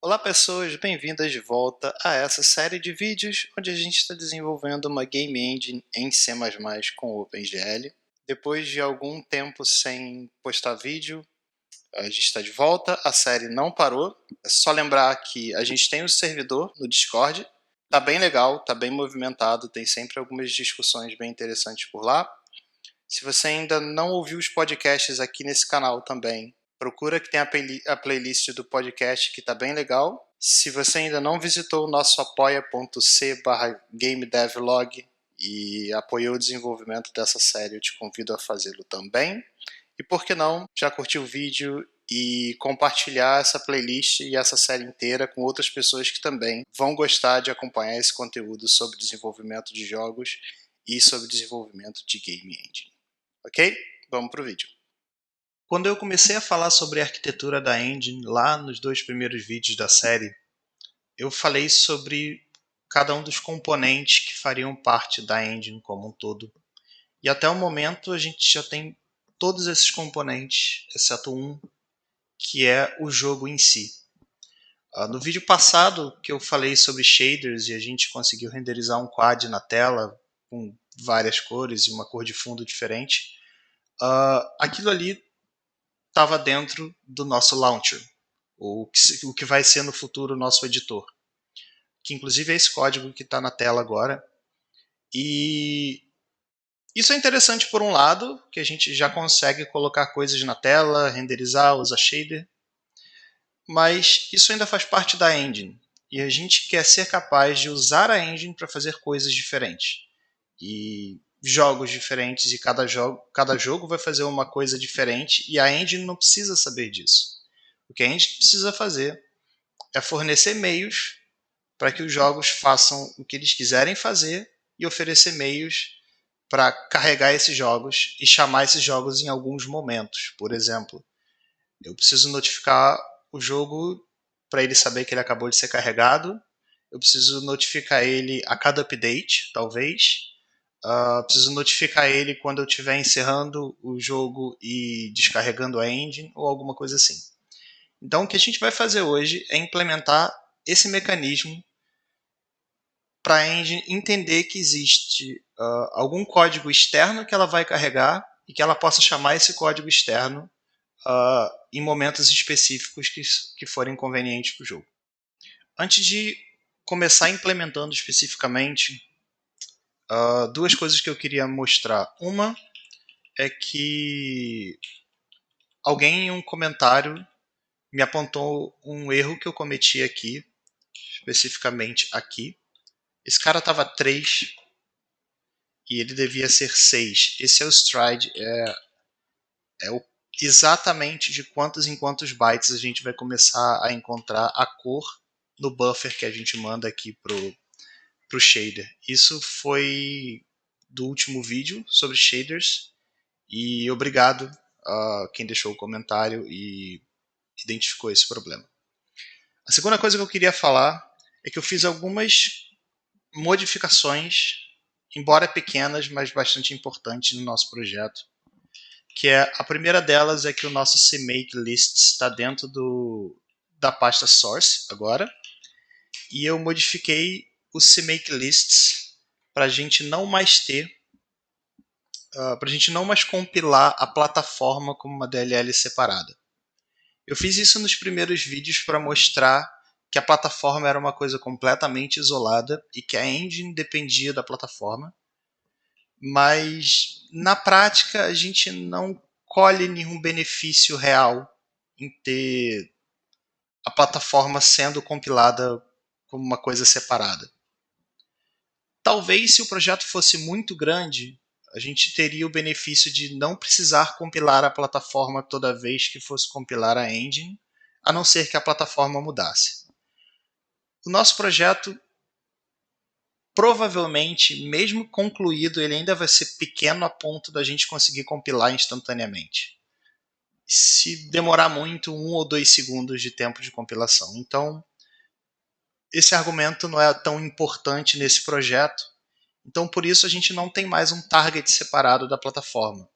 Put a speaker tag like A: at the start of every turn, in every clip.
A: Olá pessoas, bem-vindas de volta a essa série de vídeos onde a gente está desenvolvendo uma Game Engine em C++ com OpenGL. Depois de algum tempo sem postar vídeo, a gente está de volta, a série não parou. É só lembrar que a gente tem um servidor no Discord, tá bem legal, tá bem movimentado, tem sempre algumas discussões bem interessantes por lá. Se você ainda não ouviu os podcasts aqui nesse canal também, procura que tem a playlist do podcast que está bem legal. Se você ainda não visitou o nosso apoia.c/GameDevLog e apoiou o desenvolvimento dessa série, eu te convido a fazê-lo também. E por que não, já curtir o vídeo e compartilhar essa playlist e essa série inteira com outras pessoas que também vão gostar de acompanhar esse conteúdo sobre desenvolvimento de jogos e sobre desenvolvimento de Game Engine. Ok? Vamos para o vídeo. Quando eu comecei a falar sobre a arquitetura da engine lá nos 2 primeiros vídeos da série, eu falei sobre cada um dos componentes que fariam parte da engine como um todo. E até o momento a gente já tem todos esses componentes, exceto um, que é o jogo em si. No vídeo passado que eu falei sobre shaders e a gente conseguiu renderizar um quad na tela com várias cores e uma cor de fundo diferente, aquilo ali estava dentro do nosso launcher, o que vai ser no futuro o nosso editor, que inclusive é esse código que está na tela agora. E isso é interessante por um lado, que a gente já consegue colocar coisas na tela, renderizar, usar shader, mas isso ainda faz parte da engine, e a gente quer ser capaz de usar a engine para fazer coisas diferentes. E jogos diferentes, e cada jogo vai fazer uma coisa diferente, e a engine não precisa saber disso. O que a engine precisa fazer é fornecer meios para que os jogos façam o que eles quiserem fazer e oferecer meios para carregar esses jogos e chamar esses jogos em alguns momentos. Por exemplo, eu preciso notificar o jogo para ele saber que ele acabou de ser carregado. Eu preciso notificar ele a cada update, talvez. Preciso notificar ele quando eu estiver encerrando o jogo e descarregando a engine ou alguma coisa assim. Então o que a gente vai fazer hoje é implementar esse mecanismo para a engine entender que existe algum código externo que ela vai carregar e que ela possa chamar esse código externo em momentos específicos que forem convenientes para o jogo. Antes de começar implementando especificamente, duas coisas que eu queria mostrar. Uma é que alguém em um comentário me apontou um erro que eu cometi aqui, especificamente aqui. Esse cara estava 3 e ele devia ser 6. Esse é o stride, exatamente de quantos em quantos bytes a gente vai começar a encontrar a cor no buffer que a gente manda aqui pro shader. Isso foi do último vídeo sobre shaders, e obrigado a quem deixou o comentário e identificou esse problema. A segunda coisa que eu queria falar é que eu fiz algumas modificações, embora pequenas, mas bastante importantes no nosso projeto. Que é, a primeira delas é que o nosso CMake Lists está dentro da pasta source agora, e eu modifiquei o CMake Lists para a gente não mais ter, para a gente não mais compilar a plataforma como uma DLL separada. Eu fiz isso nos primeiros vídeos para mostrar que a plataforma era uma coisa completamente isolada e que a engine dependia da plataforma, mas na prática a gente não colhe nenhum benefício real em ter a plataforma sendo compilada como uma coisa separada. Talvez se o projeto fosse muito grande, a gente teria o benefício de não precisar compilar a plataforma toda vez que fosse compilar a engine, a não ser que a plataforma mudasse. O nosso projeto, provavelmente, mesmo concluído, ele ainda vai ser pequeno a ponto da gente conseguir compilar instantaneamente. Se demorar muito, 1 ou 2 segundos de tempo de compilação. Então, esse argumento não é tão importante nesse projeto. Então, por isso, a gente não tem mais um target separado da plataforma.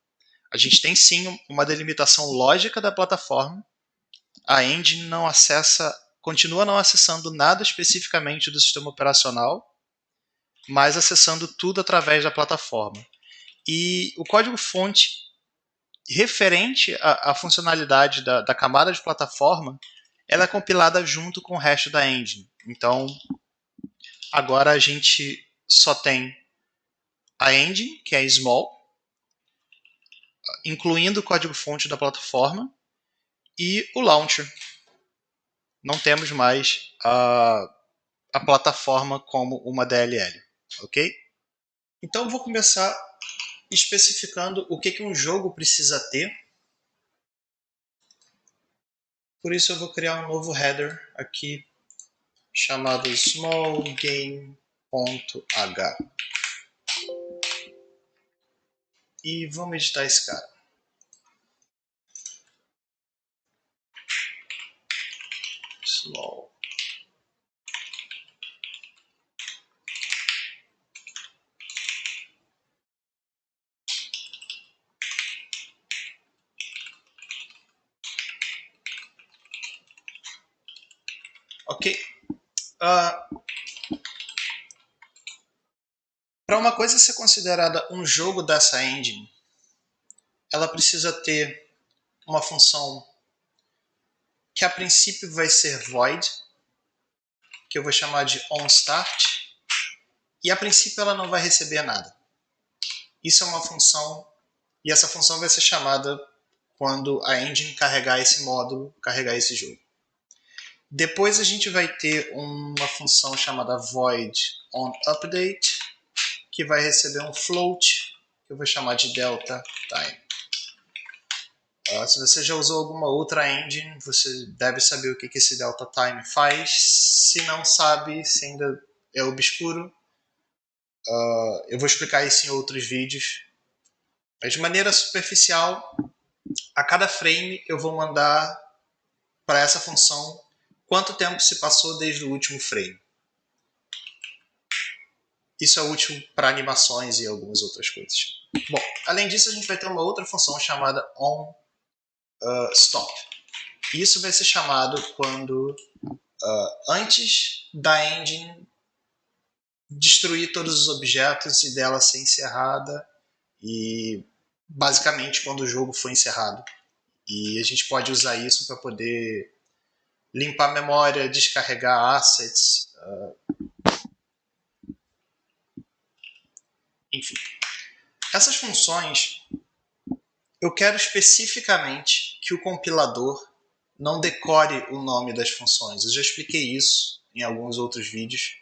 A: A gente tem sim uma delimitação lógica da plataforma. A engine não acessa continua não acessando nada especificamente do sistema operacional, mas acessando tudo através da plataforma. E o código-fonte referente à funcionalidade da camada de plataforma, ela é compilada junto com o resto da engine. Então, agora a gente só tem a engine, que é small, incluindo o código-fonte da plataforma, e o launcher. Não temos mais a plataforma como uma DLL, ok? Então eu vou começar especificando o que um jogo precisa ter. Por isso eu vou criar um novo header aqui chamado smallgame.h e vamos editar esse cara. Small. Ok. Para uma coisa ser considerada um jogo dessa engine, ela precisa ter uma função que a princípio vai ser void, que eu vou chamar de onStart, e a princípio ela não vai receber nada. Isso é uma função, e essa função vai ser chamada quando a engine carregar esse módulo, carregar esse jogo. Depois a gente vai ter uma função chamada void onUpdate, que vai receber um float, que eu vou chamar de delta time. Se você já usou alguma outra engine, você deve saber o que esse delta time faz. Se não sabe, se ainda é obscuro, eu vou explicar isso em outros vídeos. Mas de maneira superficial, a cada frame eu vou mandar para essa função quanto tempo se passou desde o último frame. Isso é útil para animações e algumas outras coisas. Bom, além disso, a gente vai ter uma outra função chamada onStop. Isso vai ser chamado quando, antes da engine destruir todos os objetos e dela ser encerrada, e basicamente quando o jogo foi encerrado. E a gente pode usar isso para poder limpar a memória, descarregar assets, enfim. Essas funções, eu quero especificamente que o compilador não decore o nome das funções. Eu já expliquei isso em alguns outros vídeos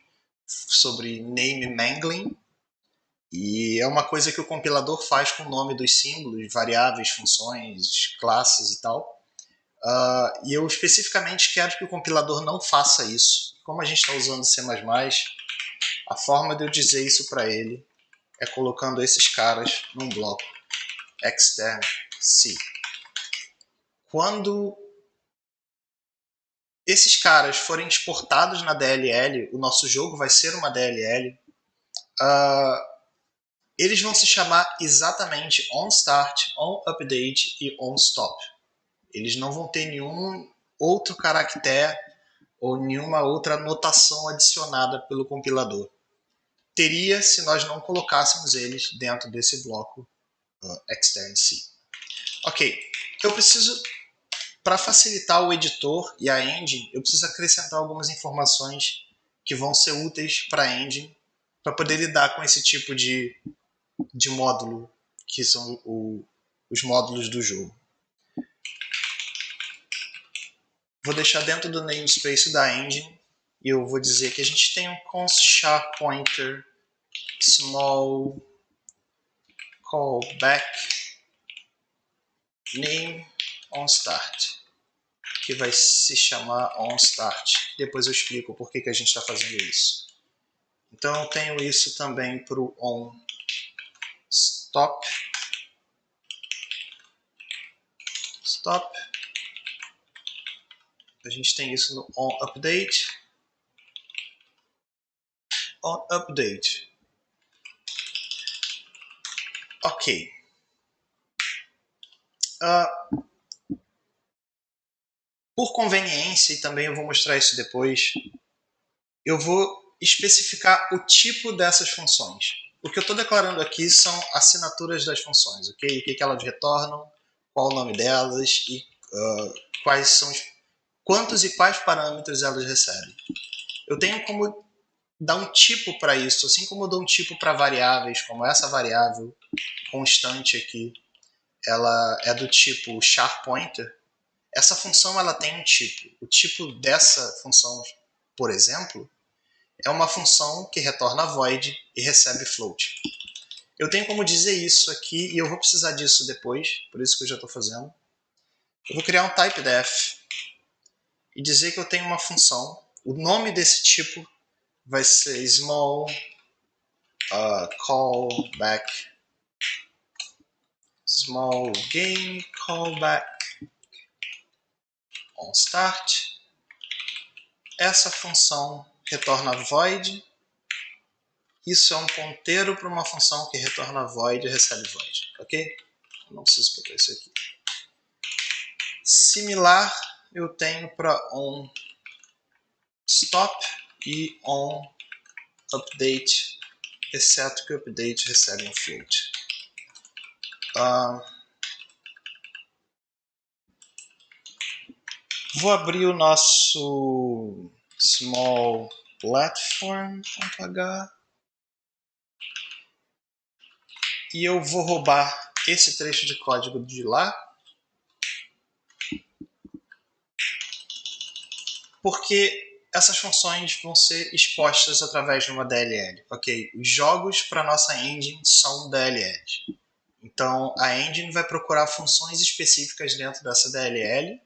A: sobre name mangling, e é uma coisa que o compilador faz com o nome dos símbolos, variáveis, funções, classes e tal. E eu especificamente quero que o compilador não faça isso. Como a gente está usando C++, a forma de eu dizer isso para ele é colocando esses caras num bloco extern C. Quando esses caras forem exportados na DLL, o nosso jogo vai ser uma DLL, eles vão se chamar exatamente onStart, onUpdate e onStop. Eles não vão ter nenhum outro caractere ou nenhuma outra notação adicionada pelo compilador. Teria se nós não colocássemos eles dentro desse bloco extern C. Ok, eu preciso, para facilitar o editor e a engine, eu preciso acrescentar algumas informações que vão ser úteis para a engine para poder lidar com esse tipo de módulo, que são os módulos do jogo. Vou deixar dentro do namespace da engine e eu vou dizer que a gente tem um const char pointer small callback name onStart, que vai se chamar onStart. Depois eu explico por que a gente está fazendo isso. Então eu tenho isso também para o onStop. Stop. A gente tem isso no onUpdate. OnUpdate. Ok. Por conveniência, e também eu vou mostrar isso depois, eu vou especificar o tipo dessas funções. O que eu estou declarando aqui são assinaturas das funções, ok? O que elas retornam, qual o nome delas e quais são quantos e quais parâmetros elas recebem. Eu tenho como dar um tipo para isso, assim como eu dou um tipo para variáveis, como essa variável constante aqui, ela é do tipo char_pointer. Essa função ela tem um tipo. O tipo dessa função, por exemplo, é uma função que retorna void e recebe float. Eu tenho como dizer isso aqui, e eu vou precisar disso depois, por isso que eu já estou fazendo. Eu vou criar um typedef e dizer que eu tenho uma função. O nome desse tipo vai ser small callback, small game callback on start. Essa função retorna void. Isso é um ponteiro para uma função que retorna void e recebe void, ok? Não preciso botar isso aqui. Similar eu tenho para onStop e onUpdate, exceto que o update recebe um float. Vou abrir o nosso small platform.h e eu vou roubar esse trecho de código de lá, porque essas funções vão ser expostas através de uma DLL. Ok, os jogos para nossa engine são DLLs. Então a engine vai procurar funções específicas dentro dessa DLL,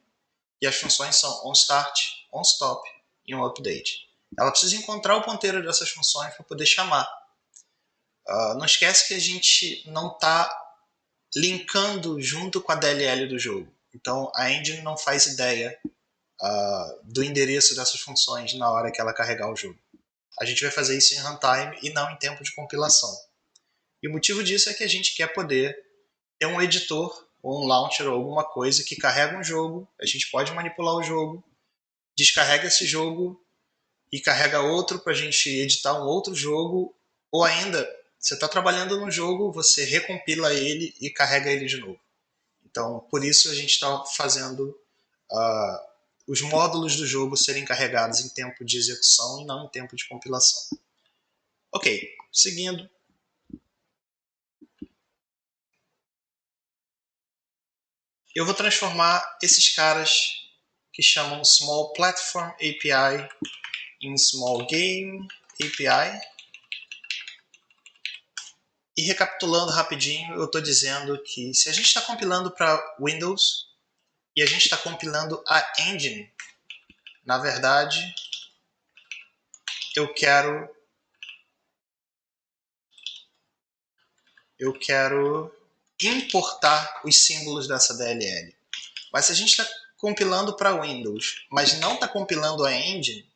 A: e as funções são onStart, onStop e onUpdate. Ela precisa encontrar o ponteiro dessas funções para poder chamar. Não esquece que a gente não está linkando junto com a DLL do jogo. Então a engine não faz ideia do endereço dessas funções na hora que ela carregar o jogo. A gente vai fazer isso em runtime e não em tempo de compilação. E o motivo disso é que a gente quer poder ter um editor ou um launcher ou alguma coisa que carrega um jogo, a gente pode manipular o jogo, descarrega esse jogo e carrega outro para a gente editar um outro jogo, ou ainda, você está trabalhando no jogo, você recompila ele e carrega ele de novo. Então, por isso a gente está fazendo os módulos do jogo serem carregados em tempo de execução e não em tempo de compilação. Ok, seguindo. Eu vou transformar esses caras que chamam Small Platform API em Small Game API. E recapitulando rapidinho, eu estou dizendo que se a gente está compilando para Windows e a gente está compilando a engine, na verdade, eu quero importar os símbolos dessa DLL. Mas se a gente está compilando para Windows, mas não está compilando a engine,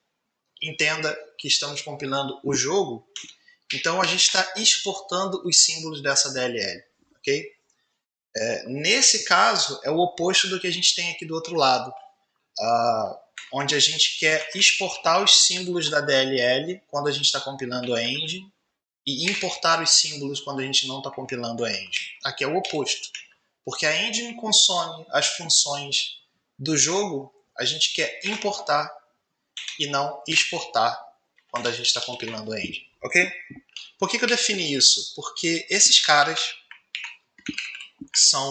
A: entenda que estamos compilando o jogo, então a gente está exportando os símbolos dessa DLL. Okay? Nesse caso, é o oposto do que a gente tem aqui do outro lado, onde a gente quer exportar os símbolos da DLL quando a gente está compilando a engine e importar os símbolos quando a gente não está compilando a engine. Aqui é o oposto. Porque a engine consome as funções do jogo, a gente quer importar e não exportar quando a gente está compilando a engine. Ok? Por que eu defini isso? Porque esses caras são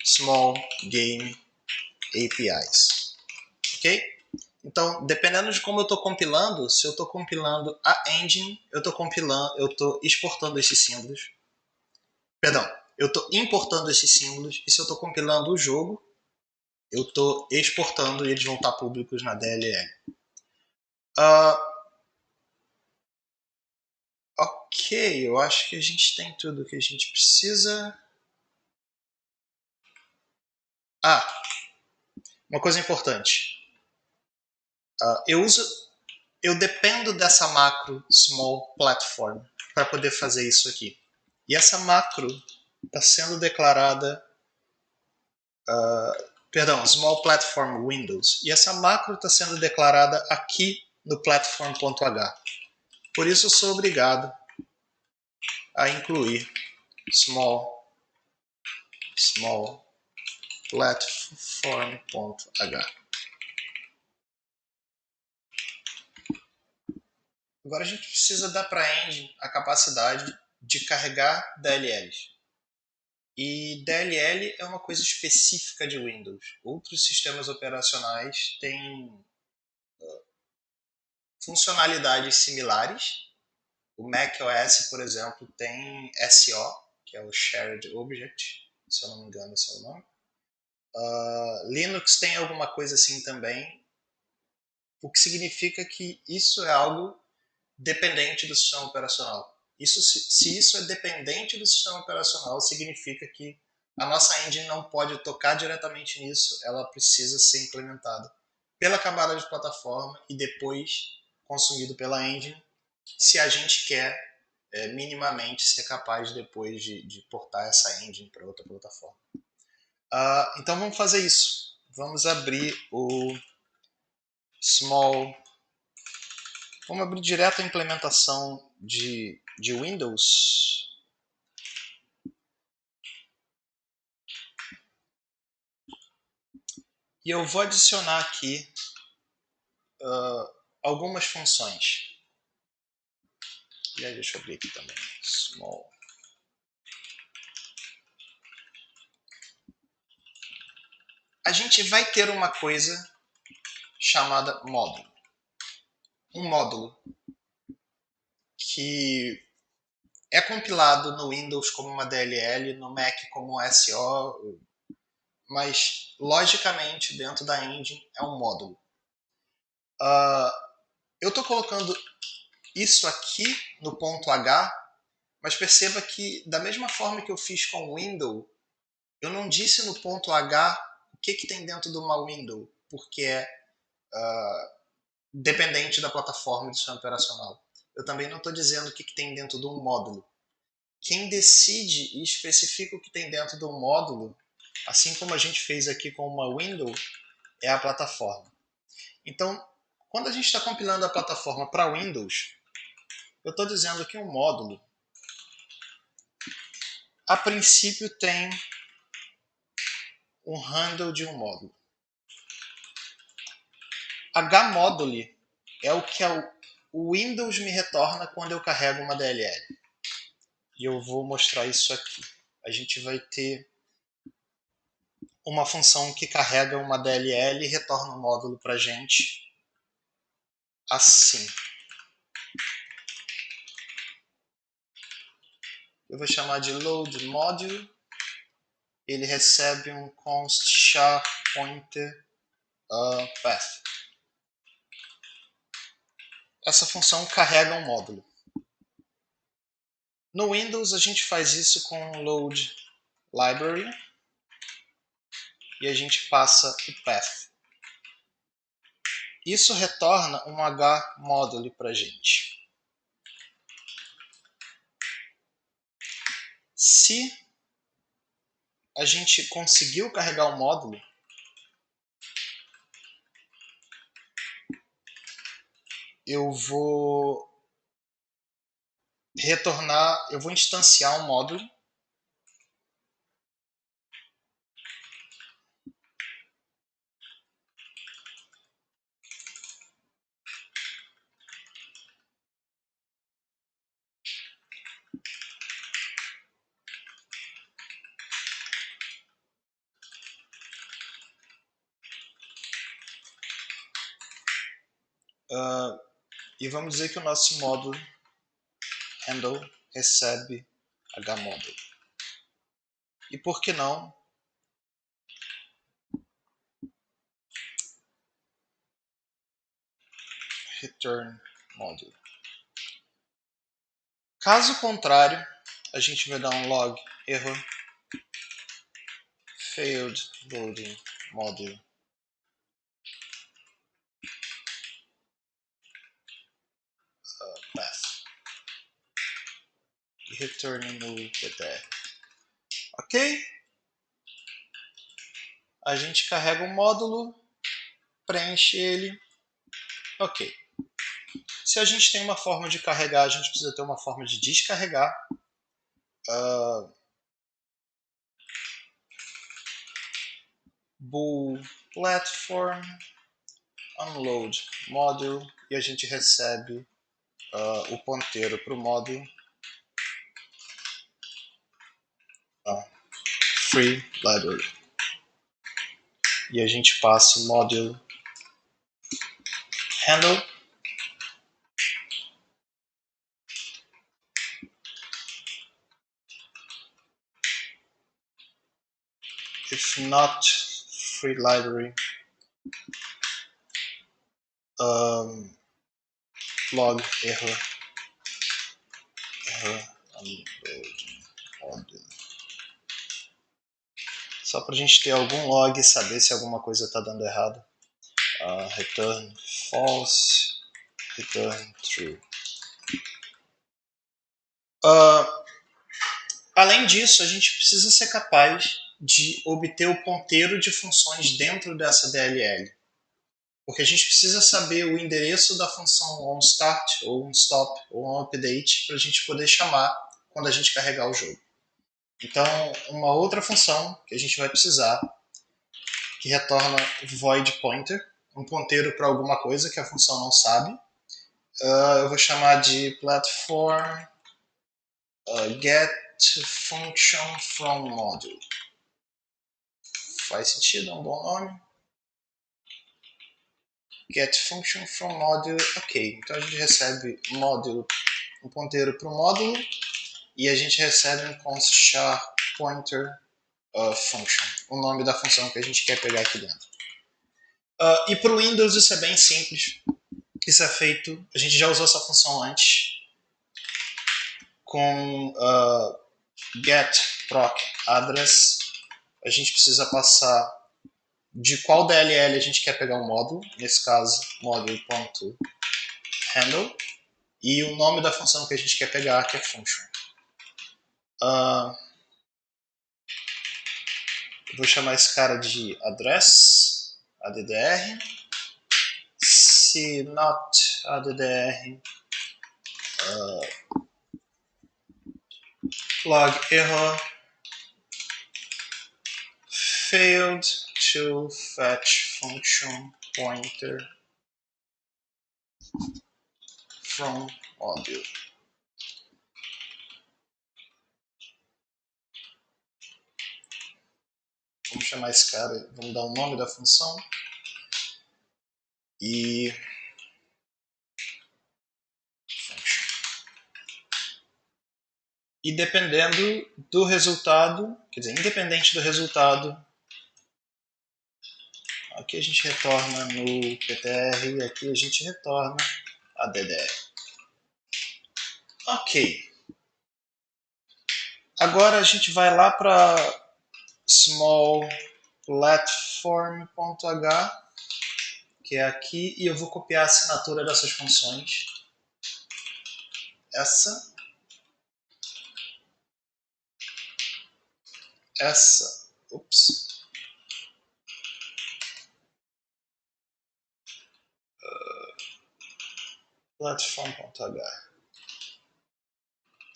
A: Small Game APIs. Ok? Então, dependendo de como eu estou compilando, se eu estou compilando a engine, eu estou exportando esses símbolos. Perdão, eu estou importando esses símbolos, e se eu estou compilando o jogo, eu estou exportando e eles vão estar públicos na DLL. Ok, eu acho que a gente tem tudo o que a gente precisa. Uma coisa importante. Eu dependo dessa macro small platform para poder fazer isso aqui. E essa macro está sendo declarada perdão, small platform windows. E essa macro está sendo declarada aqui no platform.h. Por isso eu sou obrigado a incluir small platform.h. Agora a gente precisa dar para a engine a capacidade de carregar DLLs. E DLL é uma coisa específica de Windows. Outros sistemas operacionais têm funcionalidades similares. O macOS, por exemplo, tem SO, que é o Shared Object, se eu não me engano esse é o nome. Linux tem alguma coisa assim também, o que significa que isso é algo dependente do sistema operacional. Se isso é dependente do sistema operacional, significa que a nossa engine não pode tocar diretamente nisso, ela precisa ser implementada pela camada de plataforma e depois consumido pela engine, se a gente quer minimamente ser capaz depois de portar essa engine para outra plataforma. Então vamos fazer isso. Vamos abrir o small. Vamos abrir direto a implementação de Windows. E eu vou adicionar aqui algumas funções. E aí, deixa eu abrir aqui também. Small. A gente vai ter uma coisa chamada módulo. Um módulo que é compilado no Windows como uma DLL, no Mac como um SO, mas logicamente dentro da engine é um módulo. Eu estou colocando isso aqui no ponto H, mas perceba que da mesma forma que eu fiz com o window, eu não disse no ponto H o que tem dentro de uma window, porque é dependente da plataforma do sistema operacional. Eu também não estou dizendo o que tem dentro de um módulo. Quem decide e especifica o que tem dentro do módulo, assim como a gente fez aqui com uma window, é a plataforma. Então, quando a gente está compilando a plataforma para Windows, eu estou dizendo que um módulo, a princípio, tem um handle de um módulo. HModule é o que o Windows me retorna quando eu carrego uma DLL. E eu vou mostrar isso aqui. A gente vai ter uma função que carrega uma DLL e retorna um módulo para a gente assim. Eu vou chamar de load module. Ele recebe um const char pointer path. Essa função carrega um módulo. No Windows a gente faz isso com load library e a gente passa o path. Isso retorna um HModule para a gente. Se a gente conseguiu carregar o módulo, eu vou retornar, eu vou instanciar um módulo. E vamos dizer que o nosso módulo handle recebe HModule. E por que não return module? Caso contrário, a gente vai dar um log error failed loading module. Path. E return no PTR. Ok? a gente carrega o módulo, preenche ele, ok. Se a gente tem uma forma de carregar, a gente precisa ter uma forma de descarregar. Bool platform, unload module, e a gente recebe o ponteiro para o módulo free library. E a gente passa o module handle if not free library log error unload module. Só para a gente ter algum log e saber se alguma coisa está dando errado. Return false, return true. Além disso, a gente precisa ser capaz de obter o ponteiro de funções dentro dessa DLL. Porque a gente precisa saber o endereço da função onStart, ou onStop, ou onUpdate, para a gente poder chamar quando a gente carregar o jogo. Então, uma outra função que a gente vai precisar, que retorna void pointer, um ponteiro para alguma coisa que a função não sabe. Eu vou chamar de platform get function from module. Faz sentido, é um bom nome. Get function from module, ok. Então a gente recebe module, um ponteiro para o módulo, e a gente recebe um const char pointer function, o nome da função que a gente quer pegar aqui dentro. E para o Windows isso é bem simples. Isso é feito, a gente já usou essa função antes, com get proc address. A gente precisa passar de qual DLL a gente quer pegar o módulo, nesse caso, module.handle, e o nome da função que a gente quer pegar, que é function. Vou chamar esse cara de address, addr, se not addr, log error, failed to fetch function pointer from module. Vamos chamar esse cara, vamos dar o nome da função e dependendo do resultado, quer dizer, independente do resultado, aqui a gente retorna no PTR e aqui a gente retorna a DDR. Ok. Agora a gente vai lá para small platform.h, que é aqui, e eu vou copiar a assinatura dessas funções. Essa, ups, platform.h,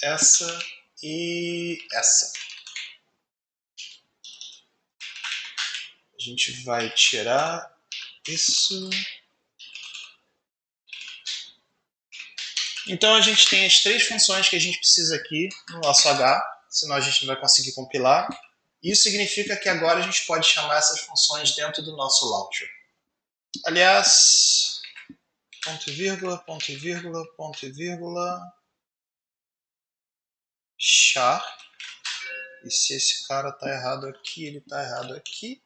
A: essa e essa. A gente vai tirar isso. Então a gente tem as três funções que a gente precisa aqui no nosso H, senão a gente não vai conseguir compilar. Isso significa que agora a gente pode chamar essas funções dentro do nosso launcher. Aliás, ponto vírgula, ponto vírgula, ponto vírgula, char. E se esse cara está errado aqui, ele está errado aqui.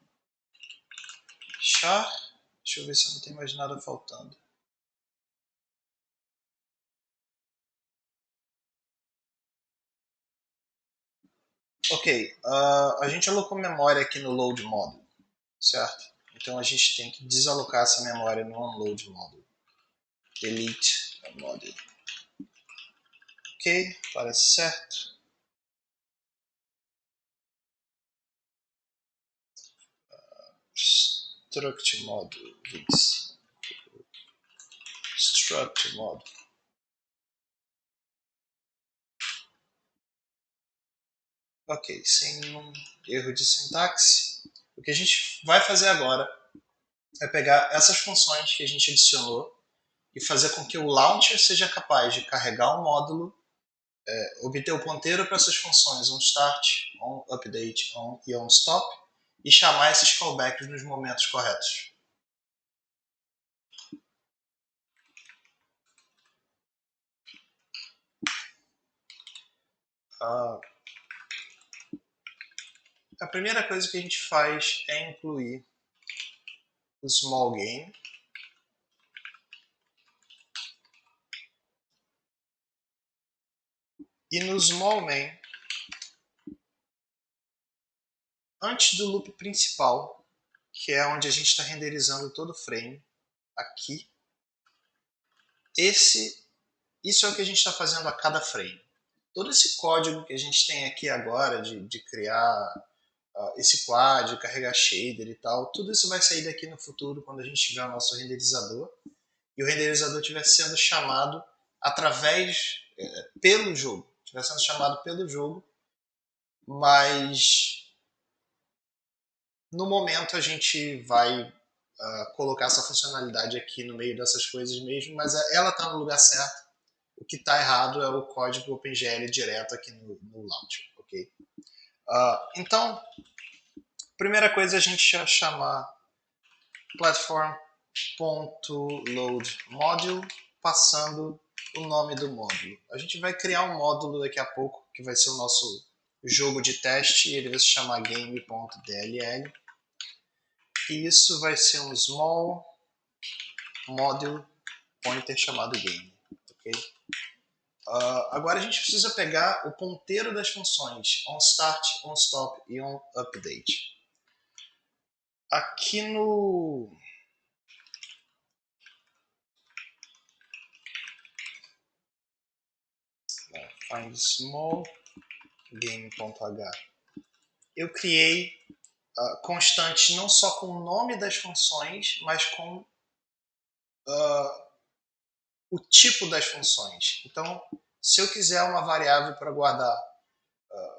A: Char. Deixa eu ver se não tem mais nada faltando. Ok, a gente alocou memória aqui no load module, certo? Então a gente tem que desalocar essa memória no unload module. Delete module. Ok, parece certo. struct module 25. Struct module. Ok, sem nenhum erro de sintaxe. O que a gente vai fazer agora é pegar essas funções que a gente adicionou e fazer com que o launcher seja capaz de carregar um módulo, obter o ponteiro para essas funções onStart, onUpdate, on e onStop e chamar esses callbacks nos momentos corretos. A primeira coisa que a gente faz é incluir o small game. E no small main, antes do loop principal, que é onde a gente está renderizando todo o frame, aqui, isso é o que a gente está fazendo a cada frame. Todo esse código que a gente tem aqui agora de criar esse quad, carregar shader e tal, tudo isso vai sair daqui no futuro quando a gente tiver o nosso renderizador e o renderizador estiver sendo chamado pelo jogo. Estiver sendo chamado pelo jogo, mas no momento a gente vai colocar essa funcionalidade aqui no meio dessas coisas mesmo, mas ela está no lugar certo. O que está errado é o código OpenGL direto aqui no launcher. Okay? Então, primeira coisa é a gente chamar platform.loadModule passando o nome do módulo. A gente vai criar um módulo daqui a pouco que vai ser o nosso jogo de teste e ele vai se chamar game.dll. E isso vai ser um small module pointer chamado game. Okay? Agora a gente precisa pegar o ponteiro das funções onStart, onStop e onUpdate. Aqui no find small game.h eu criei constantes não só com o nome das funções, mas com o tipo das funções. Então, se eu quiser uma variável para guardar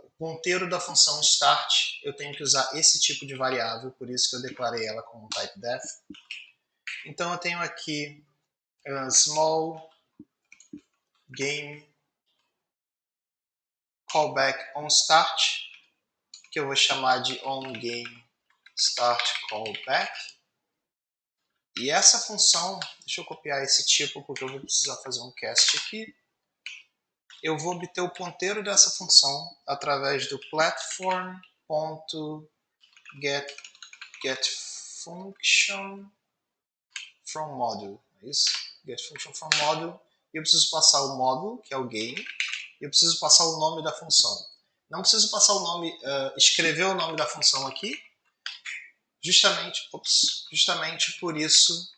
A: o ponteiro da função start, eu tenho que usar esse tipo de variável, por isso que eu declarei ela como typedef. Então eu tenho aqui small game callback onStart, que eu vou chamar de onGameStartCallback. E essa função, deixa eu copiar esse tipo porque eu vou precisar fazer um cast aqui. Eu vou obter o ponteiro dessa função através do platform.getFunction from module. É isso? GetFunction from module. E eu preciso passar o módulo, que é o game, e eu preciso passar o nome da função. Não preciso passar o nome, escrever o nome da função aqui. Justamente por isso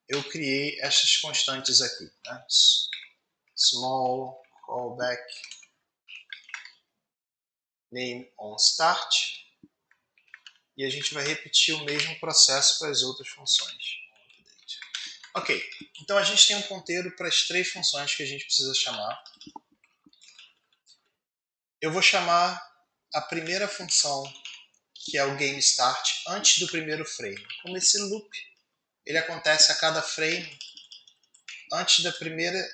A: eu criei essas constantes aqui. Né? Small callback name onStart. E a gente vai repetir o mesmo processo para as outras funções. Ok, então a gente tem um ponteiro para as três funções que a gente precisa chamar. Eu vou chamar a primeira função, que é o GameStart, antes do primeiro frame. Como esse loop ele acontece a cada frame, antes da primeira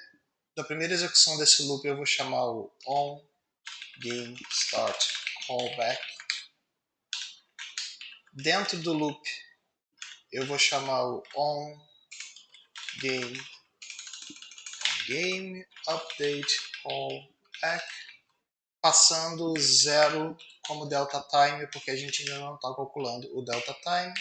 A: execução desse loop eu vou chamar o onGameStartCallback. Dentro do loop eu vou chamar o onGameUpdateCallback, passando 0 como delta time, porque a gente ainda não está calculando o delta time.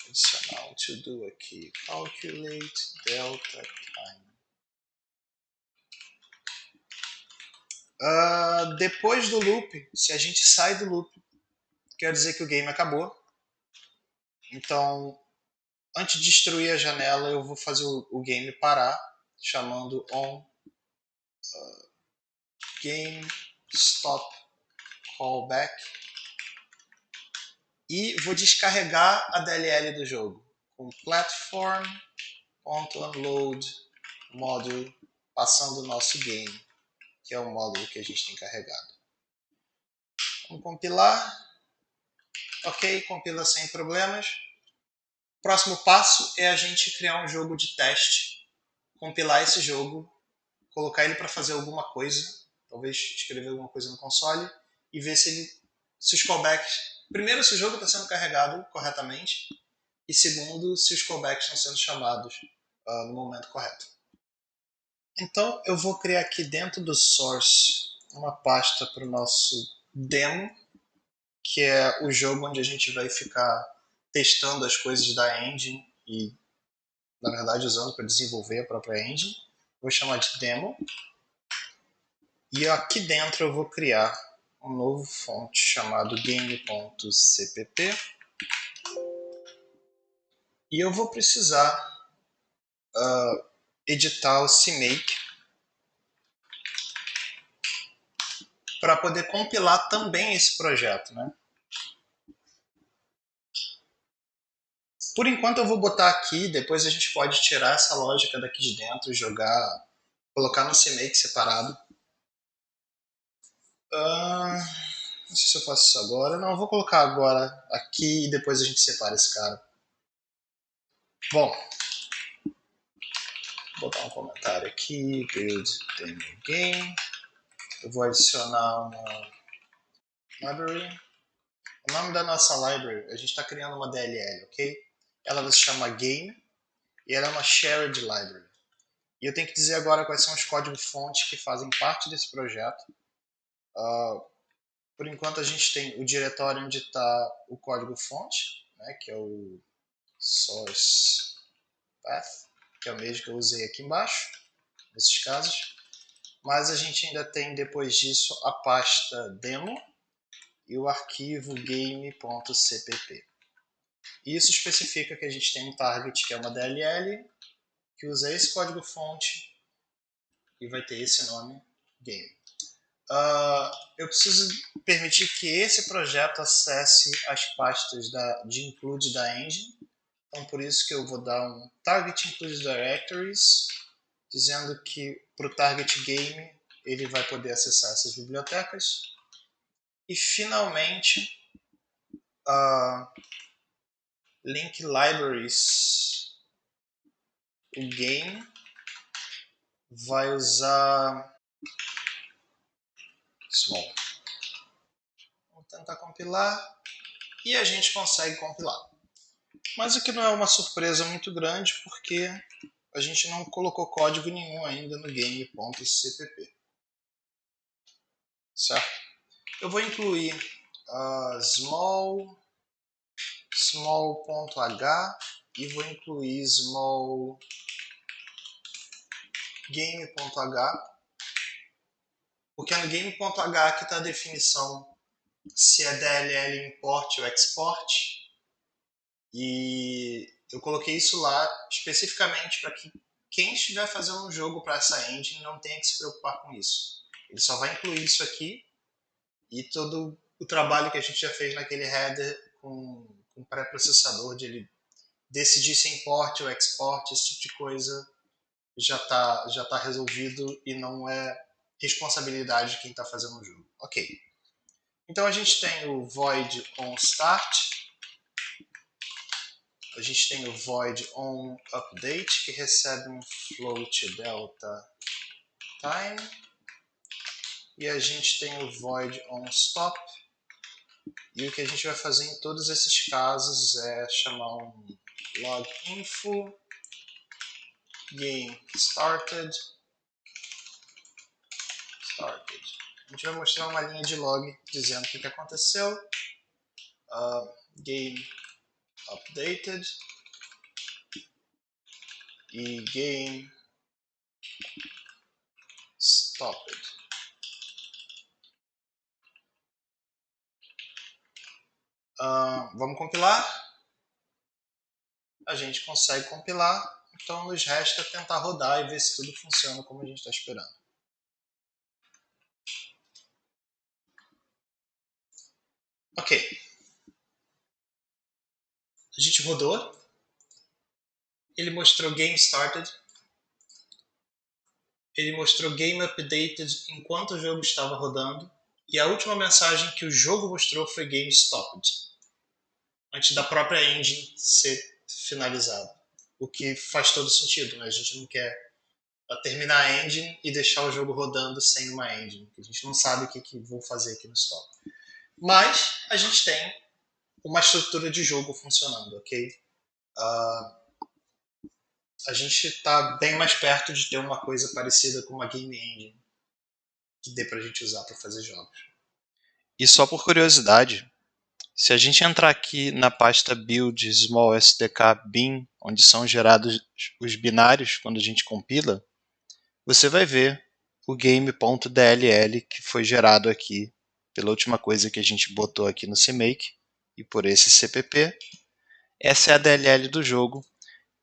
A: Adicionar um to do aqui, calculate delta time. Depois do loop, se a gente sai do loop, quer dizer que o game acabou. Então, antes de destruir a janela, eu vou fazer o game parar, chamando onGameStopCallback. e vou descarregar a DLL do jogo com platform.unload module, passando o nosso game, que é o módulo que a gente tem carregado. Vamos compilar. Ok, compila sem problemas. Próximo passo é a gente criar um jogo de teste, compilar esse jogo, colocar ele para fazer alguma coisa, talvez escrever alguma coisa no console e ver se os callbacks, primeiro, se o jogo está sendo carregado corretamente e segundo, se os callbacks estão sendo chamados no momento correto. Então eu vou criar aqui dentro do source uma pasta para o nosso demo, que é o jogo onde a gente vai ficar testando as coisas da engine e, na verdade, usando para desenvolver a própria engine. Vou chamar de demo. E aqui dentro eu vou criar um novo fonte chamado game.cpp. E eu vou precisar editar o CMake para poder compilar também esse projeto, né? Por enquanto eu vou botar aqui, depois a gente pode tirar essa lógica daqui de dentro e jogar, colocar no CMake separado. Não sei se eu faço isso agora. Não, eu vou colocar agora aqui e depois a gente separa esse cara. Bom, vou botar um comentário aqui, build demo game. Eu vou adicionar uma library. O nome da nossa library, a gente está criando uma DLL, ok? Ela vai se chamar game e ela é uma shared library. E eu tenho que dizer agora quais são os códigos-fontes que fazem parte desse projeto. Por enquanto a gente tem o diretório onde está o código-fonte, né, que é o source path, que é o mesmo que eu usei aqui embaixo, nesses casos. Mas a gente ainda tem depois disso a pasta demo e o arquivo game.cpp. Isso especifica que a gente tem um target, que é uma DLL, que usa esse código-fonte e vai ter esse nome, game. Eu preciso permitir que esse projeto acesse as pastas de include da engine. Então, por isso que eu vou dar um target include directories, dizendo que para o target game ele vai poder acessar essas bibliotecas. E, finalmente, link libraries. O game vai usar small. Vamos tentar compilar e a gente consegue compilar. Mas o que não é uma surpresa muito grande, porque a gente não colocou código nenhum ainda no game.cpp. Certo? Eu vou incluir small.h e vou incluir small game.h, porque é no game.h que está a definição se é DLL import ou export, e eu coloquei isso lá especificamente para que quem estiver fazendo um jogo para essa engine não tenha que se preocupar com isso. Ele só vai incluir isso aqui e todo o trabalho que a gente já fez naquele header com o pré-processador de ele decidir se import ou export, esse tipo de coisa já tá resolvido e não é responsabilidade de quem está fazendo o jogo. Ok. Então a gente tem o void onStart, a gente tem o void onUpdate, que recebe um float delta time, e a gente tem o void onStop, e o que a gente vai fazer em todos esses casos é chamar um loginfo game started. A gente vai mostrar uma linha de log dizendo o que aconteceu. Game updated e game stopped. Vamos compilar? A gente consegue compilar, então nos resta tentar rodar e ver se tudo funciona como a gente está esperando. Ok. A gente rodou. Ele mostrou Game Started. Ele mostrou Game Updated enquanto o jogo estava rodando. E a última mensagem que o jogo mostrou foi Game Stopped, antes da própria engine ser finalizada. O que faz todo sentido, né? A gente não quer terminar a engine e deixar o jogo rodando sem uma engine. A gente não sabe o que vou fazer aqui no stop. Mas a gente tem uma estrutura de jogo funcionando, ok? A gente está bem mais perto de ter uma coisa parecida com uma game engine que dê para a gente usar para fazer jogos. E só por curiosidade, se a gente entrar aqui na pasta build small SDK bin, onde são gerados os binários quando a gente compila, você vai ver o game.dll que foi gerado aqui pela última coisa que a gente botou aqui no CMake e por esse CPP. Essa é a DLL do jogo,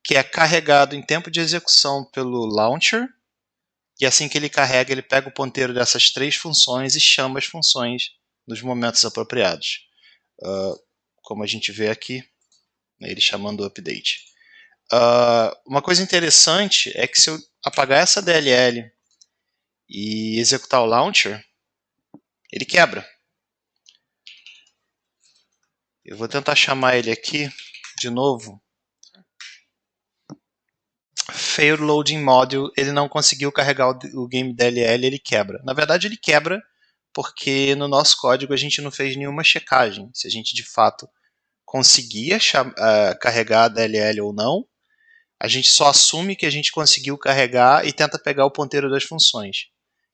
A: que é carregado em tempo de execução pelo launcher, e assim que ele carrega, ele pega o ponteiro dessas 3 funções e chama as funções nos momentos apropriados. Como a gente vê aqui, ele chamando o update. Uma coisa interessante é que se eu apagar essa DLL e executar o launcher, ele quebra. Eu vou tentar chamar ele aqui de novo. Failed Loading Module, ele não conseguiu carregar o game DLL, ele quebra. Na verdade, ele quebra porque no nosso código a gente não fez nenhuma checagem se a gente de fato conseguia carregar a DLL ou não. A gente só assume que a gente conseguiu carregar e tenta pegar o ponteiro das funções.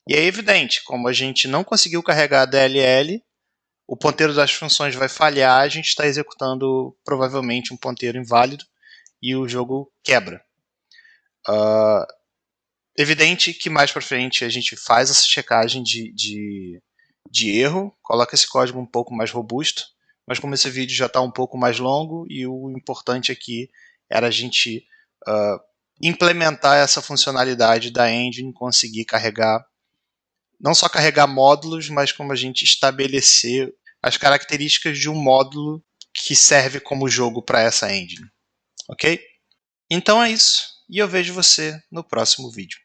A: E é evidente, como a gente não conseguiu carregar a DLL, o ponteiro das funções vai falhar, a gente está executando provavelmente um ponteiro inválido e o jogo quebra. Evidente que mais para frente a gente faz essa checagem de erro, coloca esse código um pouco mais robusto, mas como esse vídeo já está um pouco mais longo e o importante aqui era a gente implementar essa funcionalidade da engine, conseguir carregar, não só carregar módulos, mas como a gente estabelecer as características de um módulo que serve como jogo para essa engine. Ok? Então é isso, e eu vejo você no próximo vídeo.